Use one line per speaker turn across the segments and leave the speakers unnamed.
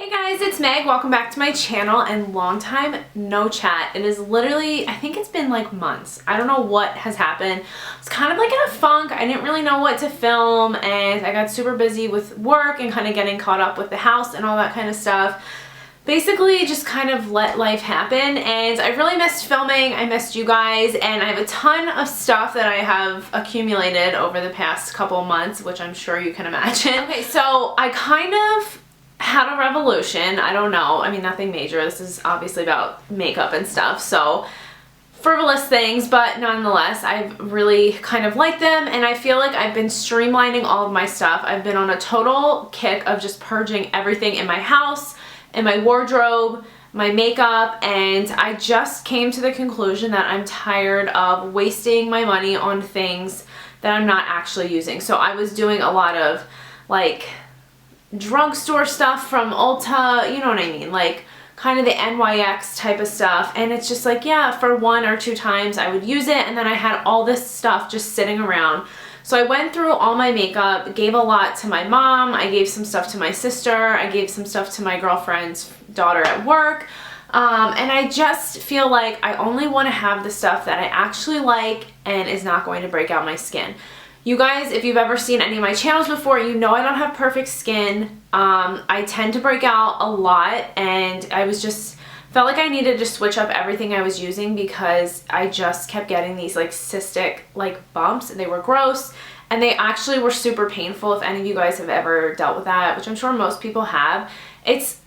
Hey guys, it's Meg. Welcome back to my channel and long time no chat. It is literally, I think it's been like months. I don't know what has happened. I was kind of like in a funk. I didn't really know what to film and I got super busy with work and kind of getting caught up with the house and all that kind of stuff. Basically just kind of let life happen, and I really missed filming. I missed you guys, and I have a ton of stuff that I have accumulated over the past couple months, which I'm sure you can imagine. Okay, so I kind of had a revolution. I don't know. I mean, nothing major. This is obviously about makeup and stuff, so frivolous things, but nonetheless, I've really kind of liked them, and I feel like I've been streamlining all of my stuff. I've been on a total kick of just purging everything in my house, in my wardrobe, my makeup, and I just came to the conclusion that I'm tired of wasting my money on things that I'm not actually using. So I was doing a lot of like drugstore stuff from Ulta, you know what I mean, like kind of the NYX type of stuff, and it's just like, yeah, for 1 or 2 times I would use it, and then I had all this stuff just sitting around. So I went through all my makeup, gave a lot to my mom, I gave some stuff to my sister, I gave some stuff to my girlfriend's daughter at work, and I just feel like I only want to have the stuff that I actually like and is not going to break out my skin. You guys, if you've ever seen any of my channels before, you know I don't have perfect skin. I tend to break out a lot, and I was just felt like I needed to switch up everything I was using because I just kept getting these like cystic like bumps, and they were gross, and they actually were super painful. If any of you guys have ever dealt with that, which I'm sure most people have, it's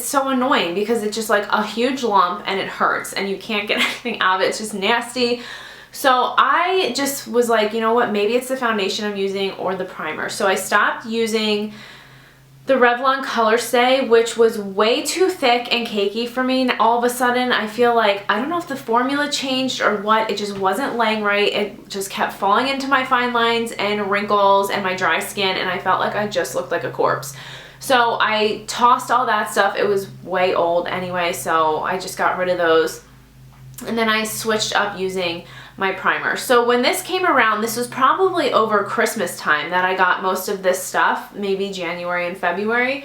so annoying because it's just like a huge lump and it hurts and you can't get anything out of it. It's just nasty. So I just was like, you know what, maybe it's the foundation I'm using or the primer. So I stopped using the Revlon Color Stay, which was way too thick and cakey for me. And all of a sudden, I feel like, I don't know if the formula changed or what, it just wasn't laying right. It just kept falling into my fine lines and wrinkles and my dry skin, and I felt like I just looked like a corpse. So I tossed all that stuff. It was way old anyway, so I just got rid of those. And then I switched up using my primer. So when this came around, this was probably over Christmas time that I got most of this stuff, maybe January and February.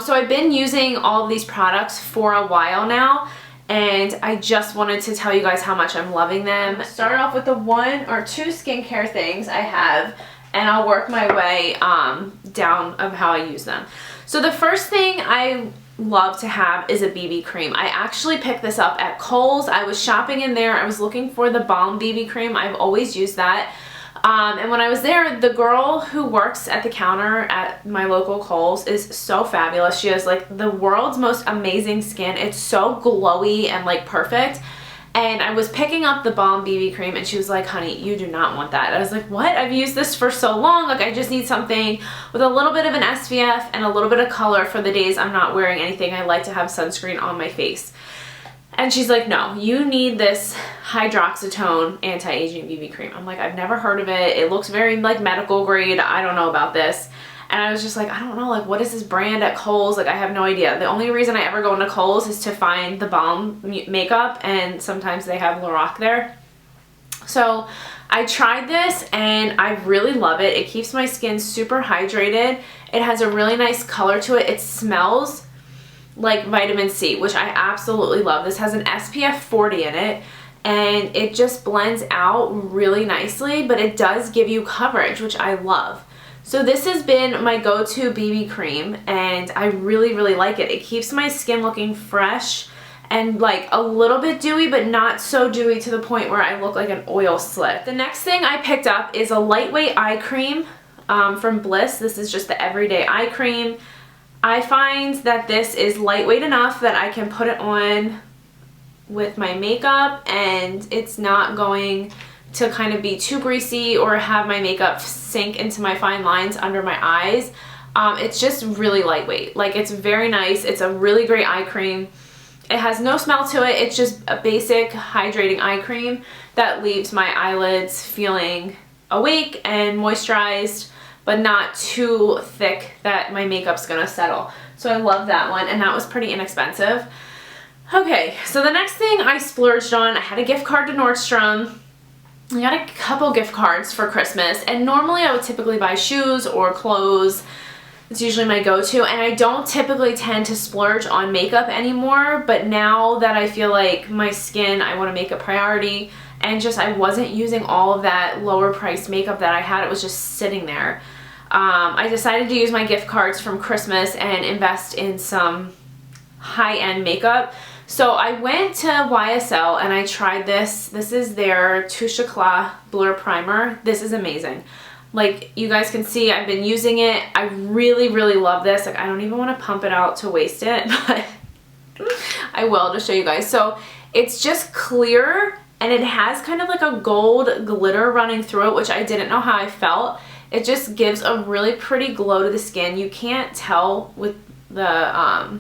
So I've been using all of these products for a while now, and I just wanted to tell you guys how much I'm loving them. Start off with the 1 or 2 skincare things I have, and I'll work my way down of how I use them. So the first thing I love to have is a BB cream. I actually picked this up at Kohl's. I was shopping in there. I was looking for the Balm BB cream. I've always used that. And when I was there, the girl who works at the counter at my local Kohl's is so fabulous. She has like the world's most amazing skin. It's so glowy and like perfect. And I was picking up the Balm BB cream, and she was like, honey, you do not want that. I was like, what? I've used this for so long. Like, I just need something with a little bit of an SPF and a little bit of color for the days I'm not wearing anything. I like to have sunscreen on my face. And she's like, no, you need this hydroxytone anti-aging BB cream. I'm like, I've never heard of it. It looks very like medical grade. I don't know about this. And I was just like, I don't know, like, what is this brand at Kohl's? Like, I have no idea. The only reason I ever go into Kohl's is to find the Balm makeup, and sometimes they have Lorac there. So I tried this, and I really love it. It keeps my skin super hydrated. It has a really nice color to it. It smells like vitamin C, which I absolutely love. This has an SPF 40 in it, and it just blends out really nicely, but it does give you coverage, which I love. So this has been my go-to BB cream, and I really, really like it. It keeps my skin looking fresh and like a little bit dewy, but not so dewy to the point where I look like an oil slick. The next thing I picked up is a lightweight eye cream from Bliss. This is just the everyday eye cream. I find that this is lightweight enough that I can put it on with my makeup, and it's not going to kind of be too greasy or have my makeup sink into my fine lines under my eyes. It's just really lightweight. Like, it's very nice. It's a really great eye cream. It has no smell to it. It's just a basic hydrating eye cream that leaves my eyelids feeling awake and moisturized, but not too thick that my makeup's gonna settle. So I love that one, and that was pretty inexpensive. Okay, so the next thing I splurged on, I had a gift card to Nordstrom. I got a couple gift cards for Christmas, and normally I would typically buy shoes or clothes It's usually my go-to, and I don't typically tend to splurge on makeup anymore, but now that I feel like my skin, I want to make a priority, and just I wasn't using all of that lower priced makeup that I had. It was just sitting there. I decided to use my gift cards from Christmas and invest in some high-end makeup. So I went to YSL and I tried this. This is their Touche Eclat Blur Primer. This is amazing. Like, you guys can see, I've been using it. I really, really love this. Like, I don't even want to pump it out to waste it, but I will to show you guys. So it's just clear, and it has kind of like a gold glitter running through it, which I didn't know how I felt. It just gives a really pretty glow to the skin. You can't tell with the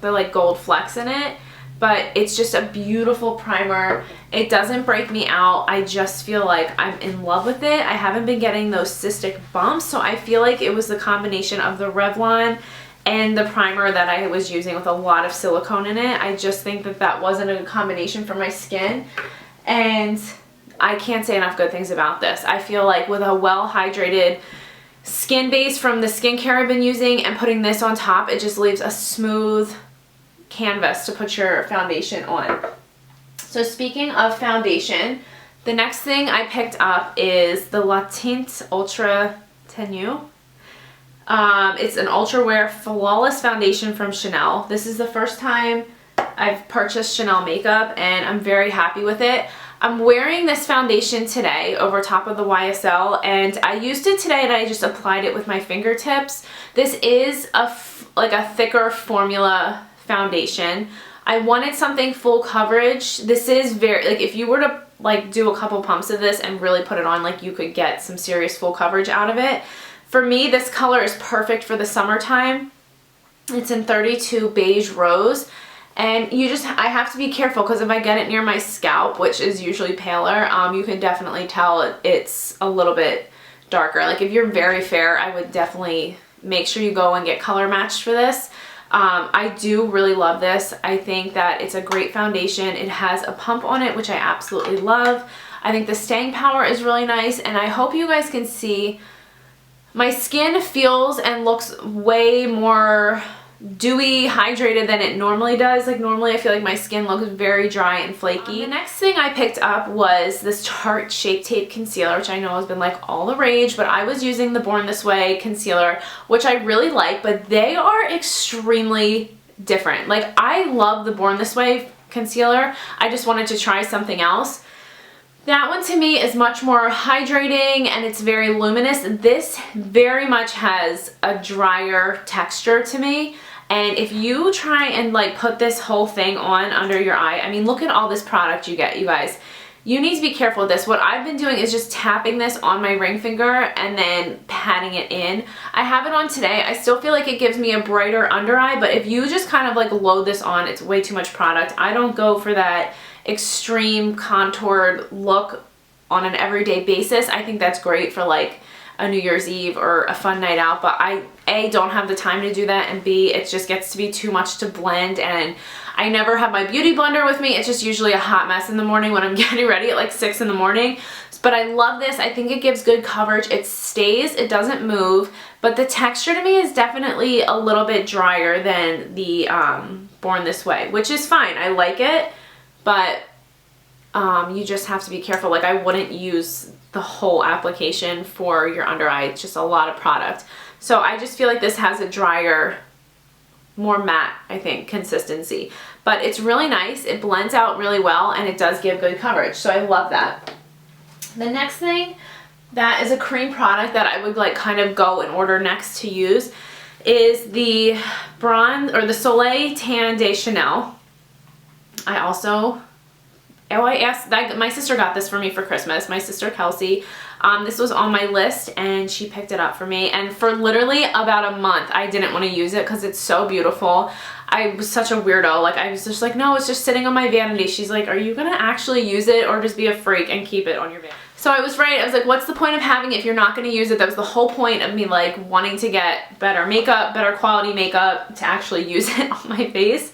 like gold flecks in it, but it's just a beautiful primer. It doesn't break me out. I just feel like I'm in love with it. I haven't been getting those cystic bumps, so I feel like it was the combination of the Revlon and the primer that I was using with a lot of silicone in it. I just think that that wasn't a good combination for my skin, and I can't say enough good things about this. I feel like with a well-hydrated skin base from the skincare I've been using and putting this on top, it just leaves a smooth canvas to put your foundation on. So speaking of foundation, the next thing I picked up is the La Tinte Ultra Tenue. It's an ultra wear flawless foundation from Chanel. This is the first time I've purchased Chanel makeup, and I'm very happy with it. I'm wearing this foundation today over top of the YSL, and I used it today and I just applied it with my fingertips. This is like a thicker formula foundation. I wanted something full coverage. This is very, like, if you were to like do a couple pumps of this and really put it on, like, you could get some serious full coverage out of it. For me, this color is perfect for the summertime. It's in 32 Beige Rose. And I have to be careful, because if I get it near my scalp, which is usually paler, you can definitely tell it's a little bit darker. Like, if you're very fair, I would definitely make sure you go and get color matched for this. I do really love this. I think that it's a great foundation. It has a pump on it, which I absolutely love. I think the staying power is really nice, and I hope you guys can see my skin feels and looks way more dewy, hydrated than it normally does. Like, normally I feel like my skin looks very dry and flaky. The next thing I picked up was this Tarte Shape Tape Concealer, which I know has been like all the rage, but I was using the Born This Way concealer, which I really like, but they are extremely different. Like, I love the Born This Way concealer. I just wanted to try something else. That one to me is much more hydrating, and it's very luminous. This very much has a drier texture to me. And if you try and like put this whole thing on under your eye, I mean, look at all this product you get, you guys. You need to be careful with this. What I've been doing is just tapping this on my ring finger and then patting it in. I have it on today. I still feel like it gives me a brighter under eye, but if you just kind of like load this on, it's way too much product. I don't go for that extreme contoured look on an everyday basis. I think that's great for like a New Year's Eve or a fun night out, but I A, don't have the time to do that, and B, it just gets to be too much to blend, and I never have my beauty blender with me. It's just usually a hot mess in the morning when I'm getting ready at like 6 in the morning. But I love this. I think it gives good coverage. It stays, it doesn't move, but the texture to me is definitely a little bit drier than the Born This Way, which is fine. I like it, but you just have to be careful. Like, I wouldn't use the whole application for your under eye. It's just a lot of product. So I just feel like this has a drier, more matte, I think, consistency. But it's really nice. It blends out really well, and it does give good coverage. So I love that. The next thing that is a cream product that I would like kind of go in order next to use is the the Soleil Tan de Chanel. My sister got this for me for Christmas, my sister Kelsey. This was on my list, and she picked it up for me, and for literally about a month I didn't want to use it because it's so beautiful. I was such a weirdo. Like, I was just like, no, it's just sitting on my vanity. She's like, are you gonna actually use it or just be a freak and keep it on your vanity? So I was right. I was like, what's the point of having it if you're not going to use it? That was the whole point of me like wanting to get better makeup, better quality makeup, to actually use it on my face.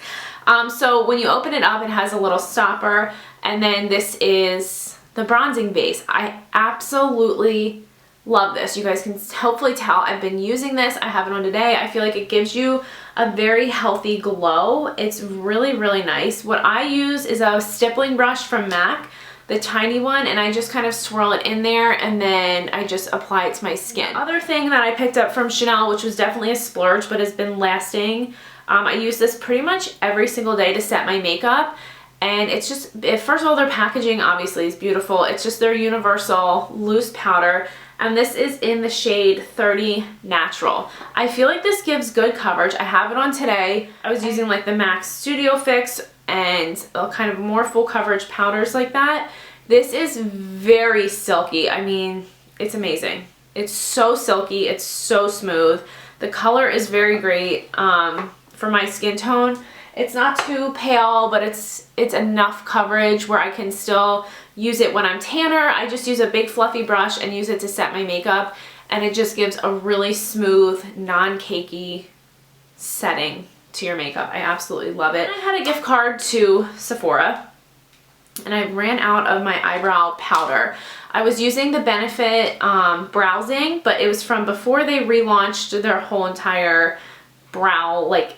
So when you open it up, it has a little stopper, and then this is the bronzing base. I absolutely Love this. You guys can hopefully tell I've been using this. I have it on today. I feel like it gives you a very healthy glow. It's really, really nice. What I use is a stippling brush from MAC, the tiny one, and I just kind of swirl it in there and then I just apply it to my skin. The other thing that I picked up from Chanel, which was definitely a splurge but has been lasting, I use this pretty much every single day to set my makeup. And it's just, first of all, their packaging obviously is beautiful. It's just their universal loose powder. And this is in the shade 30 Natural. I feel like this gives good coverage. I have it on today. I was using like the MAC Studio Fix and kind of more full coverage powders like that. This is very silky. I mean, it's amazing. It's so silky. It's so smooth. The color is very great for my skin tone. It's not too pale, but it's enough coverage where I can still use it when I'm tanner. I just use a big fluffy brush and use it to set my makeup, and it just gives a really smooth, non-cakey setting to your makeup. I absolutely love it. I had a gift card to Sephora and I ran out of my eyebrow powder. I was using the Benefit Browsing, but it was from before they relaunched their whole entire brow, like,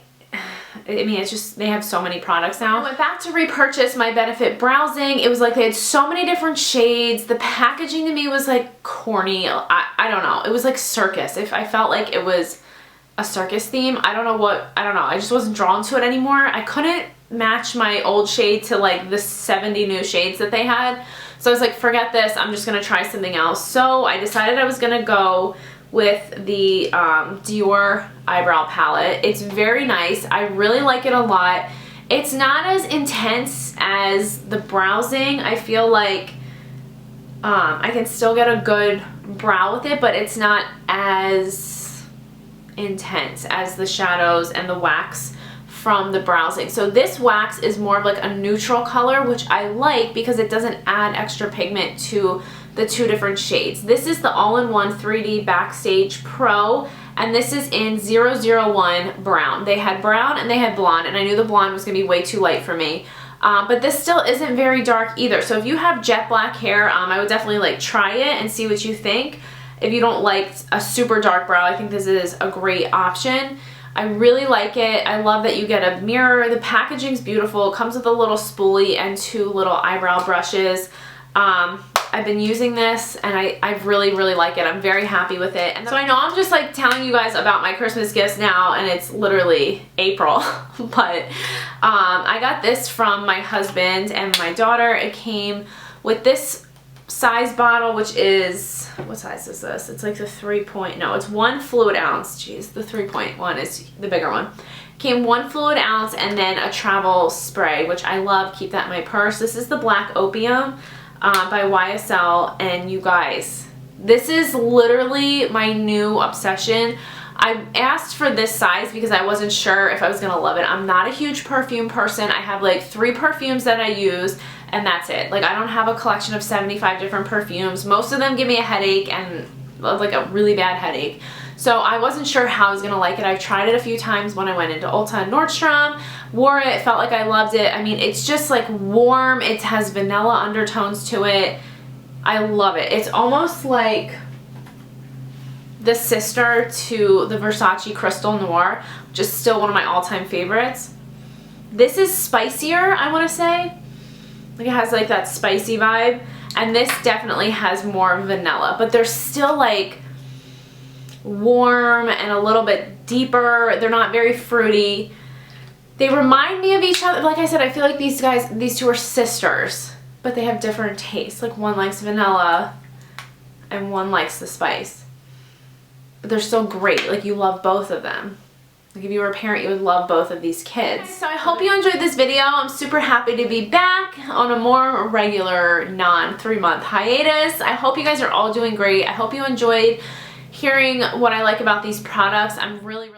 I mean, it's just, they have so many products now. I went back to repurchase my Benefit Browsing. It was like they had so many different shades. The packaging to me was like corny. I don't know. It was like circus. If I felt like it was a circus theme. I don't know. I just wasn't drawn to it anymore. I couldn't match my old shade to like the 70 new shades that they had. So I was like, forget this. I'm just going to try something else. So I decided I was going to go with the Dior eyebrow palette. It's very nice. I really like it a lot. It's not as intense as the Browsing. I feel like I can still get a good brow with it, but it's not as intense as the shadows and the wax from the Browsing. So this wax is more of like a neutral color, which I like because it doesn't add extra pigment to the two different shades. This is the all-in-one 3D Backstage Pro, and this is in 001 brown. They had brown and they had blonde, and I knew the blonde was gonna be way too light for me. But this still isn't very dark either. So if you have jet black hair, I would definitely like try it and see what you think. If you don't like a super dark brow, I think this is a great option. I really like it. I love that you get a mirror. The packaging's beautiful. It comes with a little spoolie and two little eyebrow brushes. I've been using this and I really, really like it. I'm very happy with it. And so I know I'm just like telling you guys about my Christmas gifts now and it's literally April, but I got this from my husband and my daughter. It came with this size bottle, which is, what size is this? It's like the no, it's 1 fluid ounce. Jeez, the 3.1 is the bigger one. Came 1 fluid ounce and then a travel spray, which I love. Keep that in my purse. This is the Black Opium by YSL, and you guys, this is literally my new obsession. I asked for this size because I wasn't sure if I was gonna love it. I'm not a huge perfume person. I have like 3 perfumes that I use and that's it. Like, I don't have a collection of 75 different perfumes. Most of them give me a headache and like a really bad headache. So I wasn't sure how I was gonna like it. I've tried it a few times when I went into Ulta and Nordstrom, wore it, felt like I loved it. I mean, it's just like warm. It has vanilla undertones to it. I love it. It's almost like the sister to the Versace Crystal Noir, which is still one of my all-time favorites. This is spicier, I wanna say. Like, it has like that spicy vibe, and this definitely has more vanilla, but they're still like warm and a little bit deeper. They're not very fruity. They remind me of each other. Like I said, I feel like these two are sisters, but they have different tastes. Like, one likes vanilla and one likes the spice, but they're still great. Like, you love both of them. Like, if you were a parent, you would love both of these kids. So I hope you enjoyed this video. I'm super happy to be back on a more regular, non-3-month hiatus. I hope you guys are all doing great. I hope you enjoyed hearing what I like about these products. I'm really